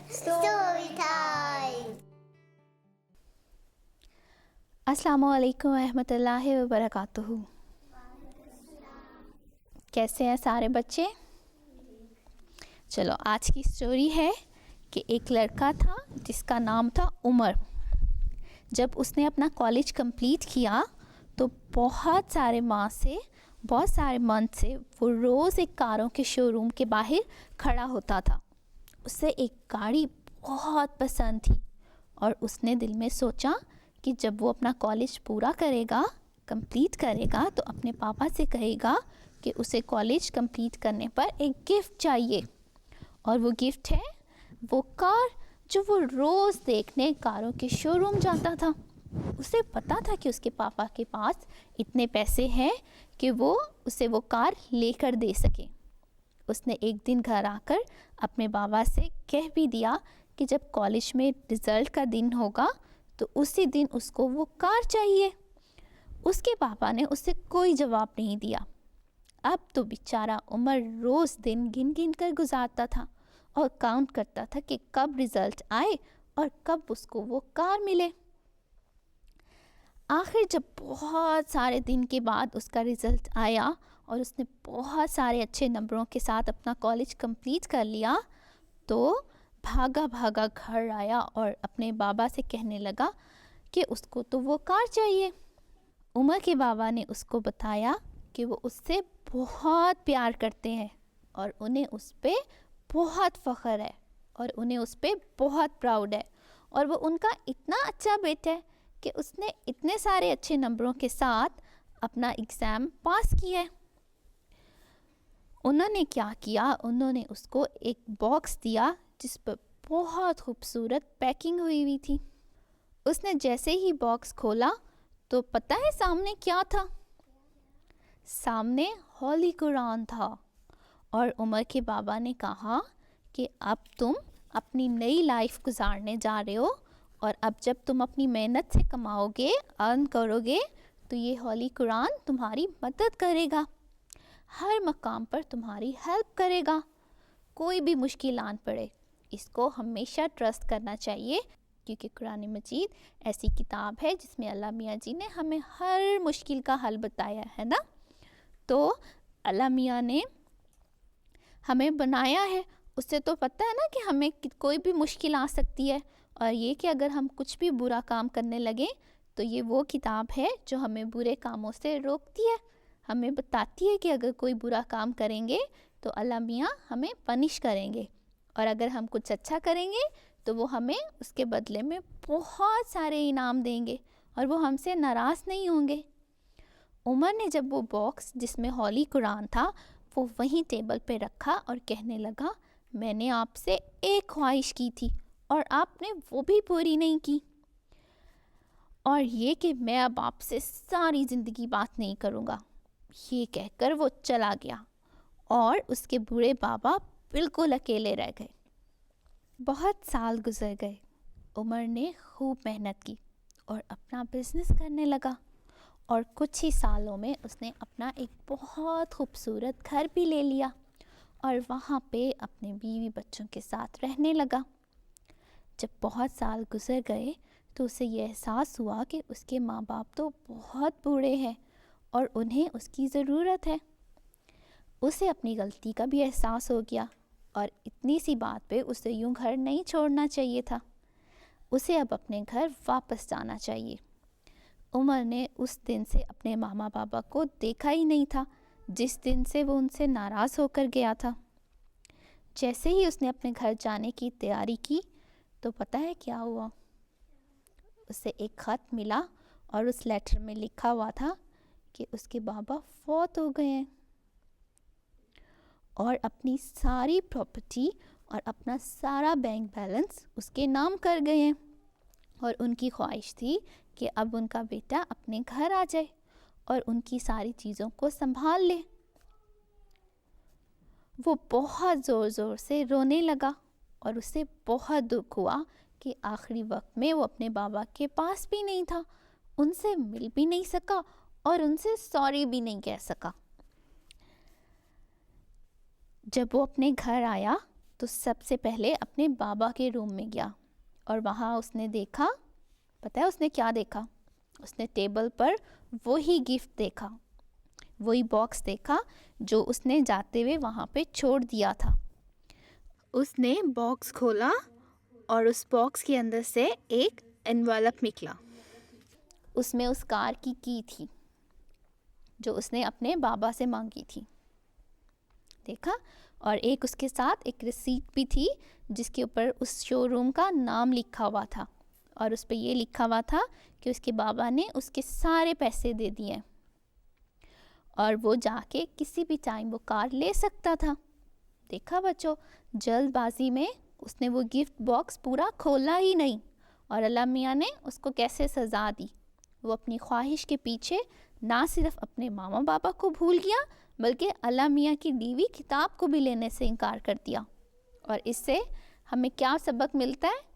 Story time. السلام علیکم ورحمۃ اللہ وبرکاتہ. کیسے ہیں سارے بچے؟ چلو آج کی اسٹوری ہے کہ ایک لڑکا تھا جس کا نام تھا عمر. جب اس نے اپنا کالج کمپلیٹ کیا تو بہت سارے منتھ سے وہ روز ایک کاروں کے شو روم کے باہر کھڑا ہوتا تھا. اسے ایک گاڑی بہت پسند تھی اور اس نے دل میں سوچا کہ جب وہ اپنا کالج پورا کمپلیٹ کرے گا تو اپنے پاپا سے کہے گا کہ اسے کالج کمپلیٹ کرنے پر ایک گفٹ چاہیے. اور وہ گفٹ ہے وہ کار جو وہ روز دیکھنے کاروں کے شو روم جاتا تھا. اسے پتا تھا کہ اس کے پاپا کے پاس اتنے پیسے ہیں کہ وہ اسے وہ کار لے کر دے سکے. اس نے ایک دن گھر آ کر اپنے بابا سے کہہ بھی دیا کہ جب کالج میں رزلٹ کا دن ہوگا تو اسی دن اس کو وہ کار چاہیے. اس کے پاپا نے اسے کوئی جواب نہیں دیا. اب تو بیچارہ عمر روز دن گن گن کر گزارتا تھا اور کاؤنٹ کرتا تھا کہ کب رزلٹ آئے اور کب اس کو وہ کار ملے. آخر جب بہت سارے دن کے بعد اس کا رزلٹ آیا اور اس نے بہت سارے اچھے نمبروں کے ساتھ اپنا کالج کمپلیٹ کر لیا تو بھاگا گھر آیا اور اپنے بابا سے کہنے لگا کہ اس کو تو وہ کار چاہیے. عمر کے بابا نے اس کو بتایا کہ وہ اس سے بہت پیار کرتے ہیں اور انہیں اس پہ بہت فخر ہے اور انہیں اس پہ بہت پراؤڈ ہے اور وہ ان کا اتنا اچھا بیٹا ہے کہ اس نے اتنے سارے اچھے نمبروں کے ساتھ اپنا ایگزام پاس کیا ہے. انہوں نے کیا کیا، انہوں نے اس کو ایک باکس دیا جس پر بہت خوبصورت پیکنگ ہوئی تھی. اس نے جیسے ہی باکس کھولا تو پتہ ہے سامنے کیا تھا؟ سامنے ہولی قرآن تھا. اور عمر کے بابا نے کہا کہ اب تم اپنی نئی لائف گزارنے جا رہے ہو اور اب جب تم اپنی محنت سے کماؤ گے، ارن کرو گے تو یہ ہولی قرآن تمہاری مدد کرے گا، ہر مقام پر تمہاری ہیلپ کرے گا. کوئی بھی مشکل آن پڑے اس کو ہمیشہ ٹرسٹ کرنا چاہیے کیونکہ قرآن مجید ایسی کتاب ہے جس میں اللہ میاں جی نے ہمیں ہر مشکل کا حل بتایا ہے نا. تو اللہ میاں نے ہمیں بنایا ہے، اس سے تو پتہ ہے نا کہ ہمیں کوئی بھی مشکل آ سکتی ہے اور یہ کہ اگر ہم کچھ بھی برا کام کرنے لگیں تو یہ وہ کتاب ہے جو ہمیں برے کاموں سے روکتی ہے، ہمیں بتاتی ہے کہ اگر کوئی برا کام کریں گے تو اللہ میاں ہمیں پنش کریں گے اور اگر ہم کچھ اچھا کریں گے تو وہ ہمیں اس کے بدلے میں بہت سارے انعام دیں گے اور وہ ہم سے ناراض نہیں ہوں گے. عمر نے جب وہ باکس جس میں ہولی قرآن تھا وہ وہیں ٹیبل پہ رکھا اور کہنے لگا میں نے آپ سے ایک خواہش کی تھی اور آپ نے وہ بھی پوری نہیں کی، اور یہ کہ میں اب آپ سے ساری زندگی بات نہیں کروں گا. یہ کہہ کر وہ چلا گیا اور اس کے بوڑھے بابا بالکل اکیلے رہ گئے. بہت سال گزر گئے. عمر نے خوب محنت کی اور اپنا بزنس کرنے لگا اور کچھ ہی سالوں میں اس نے اپنا ایک بہت خوبصورت گھر بھی لے لیا اور وہاں پہ اپنے بیوی بچوں کے ساتھ رہنے لگا. جب بہت سال گزر گئے تو اسے یہ احساس ہوا کہ اس کے ماں باپ تو بہت بوڑھے ہیں اور انہیں اس کی ضرورت ہے. اسے اپنی غلطی کا بھی احساس ہو گیا اور اتنی سی بات پہ اسے یوں گھر نہیں چھوڑنا چاہیے تھا، اسے اب اپنے گھر واپس جانا چاہیے. عمر نے اس دن سے اپنے ماما بابا کو دیکھا ہی نہیں تھا جس دن سے وہ ان سے ناراض ہو کر گیا تھا. جیسے ہی اس نے اپنے گھر جانے کی تیاری کی تو پتہ ہے کیا ہوا؟ اسے ایک خط ملا اور اس لیٹر میں لکھا ہوا تھا کہ اس کے بابا فوت ہو گئے ہیں اور اپنی ساری پراپرٹی اور اپنا سارا بینک بیلنس اس کے نام کر گئے ہیں اور ان کی خواہش تھی کہ اب ان کا بیٹا اپنے گھر آ جائے اور ان کی ساری چیزوں کو سنبھال لے. وہ بہت زور سے رونے لگا اور اسے بہت دکھ ہوا کہ آخری وقت میں وہ اپنے بابا کے پاس بھی نہیں تھا، ان سے مل بھی نہیں سکا اور ان سے سوری بھی نہیں کہہ سکا. جب وہ اپنے گھر آیا تو سب سے پہلے اپنے بابا کے روم میں گیا اور وہاں اس نے دیکھا، پتہ ہے اس نے کیا دیکھا؟ اس نے ٹیبل پر وہی گفٹ دیکھا، وہی باکس دیکھا جو اس نے جاتے ہوئے وہاں پہ چھوڑ دیا تھا۔ اس نے باکس کھولا اور اس باکس کے اندر سے ایک انویلپ نکلا، اس میں اس کار کی کی تھی جو اس نے اپنے بابا سے مانگی تھی، دیکھا؟ اور ایک اس کے ساتھ ایک ریسیٹ بھی تھی جس کے اوپر اس شو روم کا نام لکھا ہوا تھا، اور اس پہ یہ لکھا ہوا تھا کہ اس کے بابا نے اس کے سارے پیسے دے دیے اور وہ جا کے کسی بھی ٹائم وہ کار لے سکتا تھا۔ دیکھا بچوں، جلد بازی میں اس نے وہ گفٹ باکس پورا کھولا ہی نہیں، اور اللہ میاں نے اس کو کیسے سزا دی۔ وہ اپنی خواہش کے پیچھے نہ صرف اپنے ماما بابا کو بھول گیا بلکہ اللہ میاں کی دی ہوئی کتاب کو بھی لینے سے انکار کر دیا۔ اور اس سے ہمیں کیا سبق ملتا ہے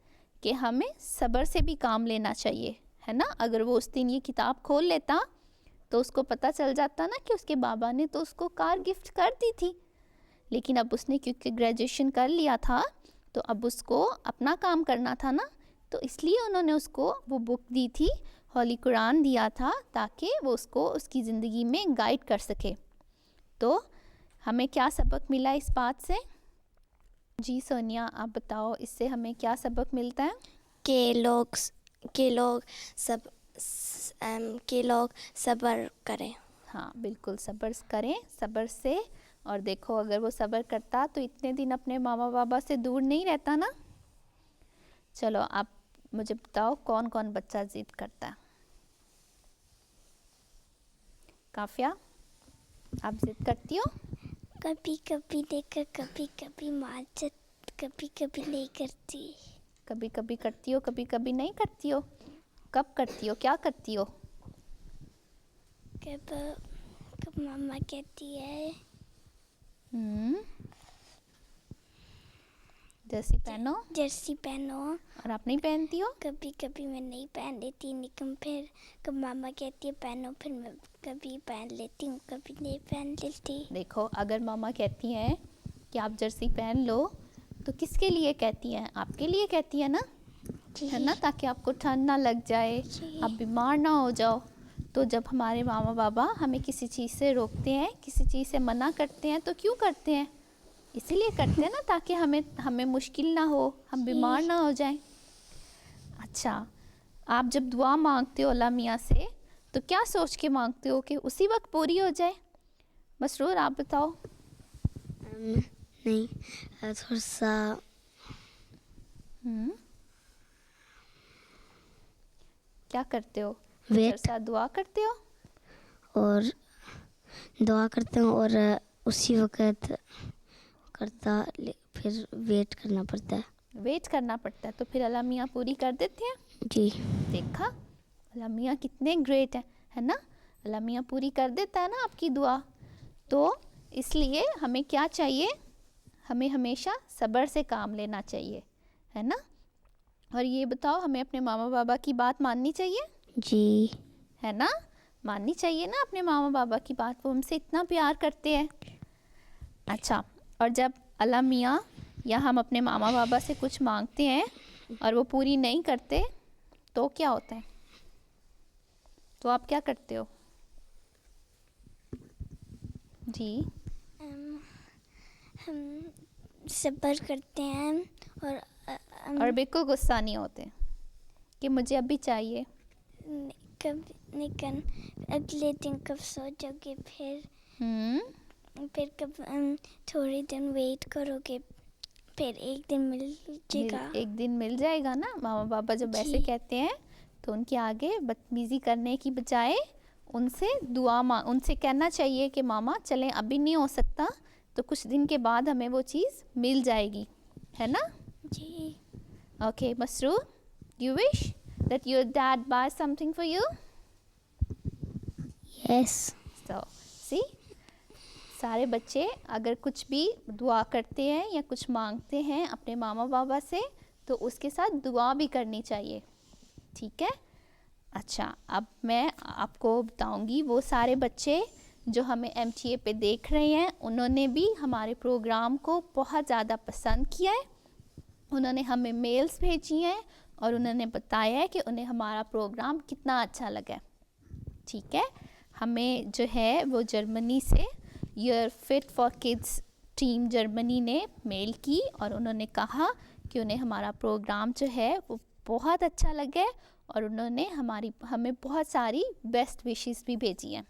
کہ ہمیں صبر سے بھی کام لینا چاہیے، ہے نا؟ اگر وہ اس دن یہ کتاب کھول لیتا تو اس کو پتہ چل جاتا نا کہ اس کے بابا نے تو اس کو کار گفٹ کر دی تھی، لیکن اب اس نے کیونکہ گریجویشن کر لیا تھا تو اب اس کو اپنا کام کرنا تھا نا، تو اس لیے انہوں نے اس کو وہ بک دی تھی، ہولی قرآن دیا تھا، تاکہ وہ اس کو اس کی زندگی میں گائیڈ کر سکے۔ تو ہمیں کیا سبق ملا اس بات سے؟ جی سونیا آپ بتاؤ، اس سے ہمیں کیا سبق ملتا ہے؟ کہ لوگ صبر کریں۔ ہاں بالکل، صبر کریں، صبر سے، اور دیکھو اگر وہ صبر کرتا تو اتنے دن اپنے ماما بابا سے دور نہیں رہتا نا۔ چلو آپ مجھے بتاؤ کون کون بچہ ضد کرتا ہے؟ کافیہ آپ ضد کرتی ہو؟ کبھی کبھی دیکھر، کبھی کبھی ماجد، کبھی کبھی نہیں کرتی۔ کبھی کبھی کرتی ہو، کبھی کبھی نہیں کرتی ہو؟ کب کرتی ہو؟ کیا کرتی ہو؟ کب ماما کہتی ہے جرسی پہنو، اور آپ نہیں پہنتی ہو؟ کبھی کبھی میں نہیں پہن لیتی، لیکن پھر کب ماما کہتی ہے پہنو پھر میں کبھی پہن لیتی ہوں، کبھی نہیں پہن لیتی۔ دیکھو اگر ماما کہتی ہیں کہ آپ جرسی پہن لو تو کس کے لیے کہتی ہیں؟ آپ کے لیے کہتی ہے نا، ہے نا؟ تاکہ آپ کو ٹھنڈ نہ لگ جائے، آپ بیمار نہ ہو جاؤ۔ تو جب ہمارے ماما بابا ہمیں کسی چیز سے روکتے ہیں، کسی چیز سے منع کرتے ہیں، تو کیوں کرتے ہیں؟ اسی لیے کرتے ہیں نا تاکہ ہمیں مشکل نہ ہو، ہم بیمار نہ ہو جائیں۔ اچھا، آپ جب دعا مانگتے ہو اللہ میاں سے تو کیا سوچ کے مانگتے ہو کہ اسی وقت پوری ہو جائے؟ مسرور آپ بتاؤ۔ نہیں، تھوڑا سا کیا کرتے ہو؟ ویٹ، دعا کرتے ہو اور دعا کرتے ہوں اور اسی وقت کرتا، پھر ویٹ کرنا پڑتا ہے۔ ویٹ کرنا پڑتا ہے تو پھر اللہ میاں پوری کر دیتے ہیں؟ جی دیکھا اللہ میاں کتنے گریٹ ہیں، ہے نا؟ اللہ میاں پوری کر دیتا ہے نا آپ کی دعا۔ تو اس لیے ہمیں کیا چاہیے؟ ہمیں ہمیشہ صبر سے کام لینا چاہیے، ہے نا؟ اور یہ بتاؤ، ہمیں اپنے ماما بابا کی بات ماننی چاہیے؟ جی، ہے نا؟ ماننی چاہیے نا اپنے ماما بابا کی بات، وہ ہم سے اتنا پیار کرتے ہیں۔ اچھا، اور جب اللہ میاں یا ہم اپنے ماما بابا سے کچھ مانگتے ہیں اور وہ پوری نہیں کرتے تو کیا ہوتا ہے؟ تو آپ کیا کرتے ہو؟ جی ہم صبر کرتے ہیں اور بالکل غصہ نہیں ہوتے کہ مجھے ابھی چاہیے؟ لیکن اگلے دن کب سو جاؤ گے، پھر کب تھوڑے دن ویٹ کرو گے، پھر ایک دن مل جائے گا۔ ایک دن مل جائے گا نا۔ ماما بابا جب ایسے کہتے ہیں تو ان کے آگے بدتمیزی کرنے کی بجائے ان سے ان سے کہنا چاہیے کہ ماما چلیں ابھی نہیں ہو سکتا تو کچھ دن کے بعد ہمیں وہ چیز مل جائے گی، ہے نا؟ جی۔ Okay Masroor, you wish that your dad buys something for you? Yes. So, see? سارے بچے اگر کچھ بھی دعا کرتے ہیں یا کچھ مانگتے ہیں اپنے ماما بابا سے تو اس کے ساتھ دعا بھی کرنی چاہیے، ٹھیک ہے؟ اچھا، اب میں آپ کو بتاؤں گی وہ سارے بچے جو ہمیں MTA پہ دیکھ رہے ہیں انہوں نے بھی ہمارے پروگرام کو بہت زیادہ پسند کیا ہے. انہوں نے ہمیں میلز بھیجی ہیں اور انہوں نے بتایا ہے کہ انہیں ہمارا پروگرام کتنا اچھا لگا. ٹھیک ہے, ہمیں جو ہے وہ جرمنی سے your fit for kids team Germany نے میل کی اور انہوں نے کہا کہ انہیں ہمارا پروگرام جو ہے وہ بہت اچھا لگا ہے اور انہوں نے ہمیں بہت ساری بیسٹ وشز بھی بھیجی ہیں.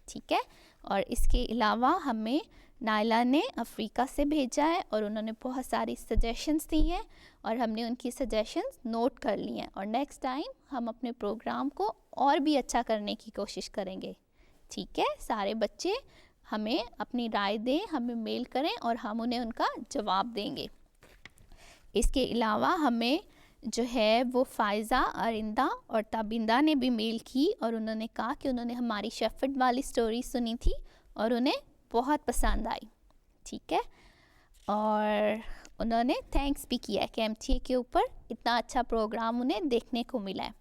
ٹھیک ہے, اور اس کے علاوہ ہمیں نائلہ نے افریقہ سے بھیجا ہے اور انہوں نے بہت ساری سجیشنز دی ہیں اور ہم نے ان کی سجیشنز نوٹ کر لی ہیں اور نیکسٹ ٹائم ہم اپنے پروگرام کو اور بھی اچھا کرنے کی کوشش کریں گے. ٹھیک ہے, سارے بچے ہمیں اپنی رائے دیں, ہمیں میل کریں اور ہم انہیں ان کا جواب دیں گے. اس کے علاوہ ہمیں جو ہے وہ فائزہ, آرندہ اور تابندہ نے بھی میل کی اور انہوں نے کہا کہ انہوں نے ہماری شیفرڈ والی سٹوری سنی تھی اور انہیں بہت پسند آئی. ٹھیک ہے, اور انہوں نے تھینکس بھی کیا ہے کہ MTA کے اوپر اتنا اچھا پروگرام انہیں دیکھنے کو ملا ہے.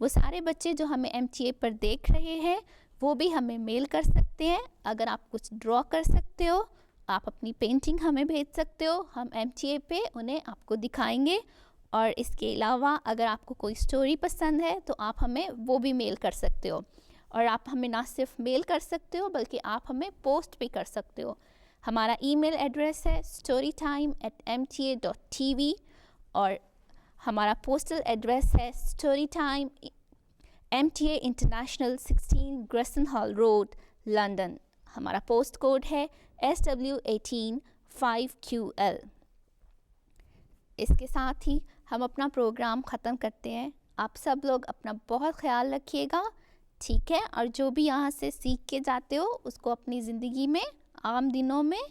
وہ سارے بچے جو ہمیں MTA پر دیکھ رہے ہیں وہ بھی ہمیں میل کر سکتے ہیں. اگر آپ کچھ ڈرا کر سکتے ہو آپ اپنی پینٹنگ ہمیں بھیج سکتے ہو, ہم MTA پہ انہیں آپ کو دکھائیں گے. اور اس کے علاوہ اگر آپ کو کوئی سٹوری پسند ہے تو آپ ہمیں وہ بھی میل کر سکتے ہو. اور آپ ہمیں نہ صرف میل کر سکتے ہو بلکہ آپ ہمیں پوسٹ بھی کر سکتے ہو. ہمارا ای میل ایڈریس ہے storytime@mta.tv اور ہمارا پوسٹل ایڈریس ہے storytime MTA International 16 Grierson hall road London. ہمارا پوسٹ کوڈ ہے SW18 5QL. اس کے ساتھ ہی ہم اپنا پروگرام ختم کرتے ہیں. آپ سب لوگ اپنا بہت خیال رکھیے گا. ٹھیک ہے, اور جو بھی یہاں سے سیکھ کے جاتے ہو اس کو اپنی زندگی میں عام دنوں میں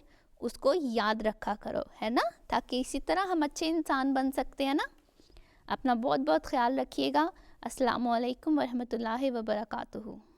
اس کو یاد رکھا کرو, ہے نا, تاکہ اسی طرح ہم اچھے انسان بن سکتے ہیں نا. اپنا بہت بہت خیال رکھیے گا. السلام علیکم ورحمۃ اللہ وبرکاتہ.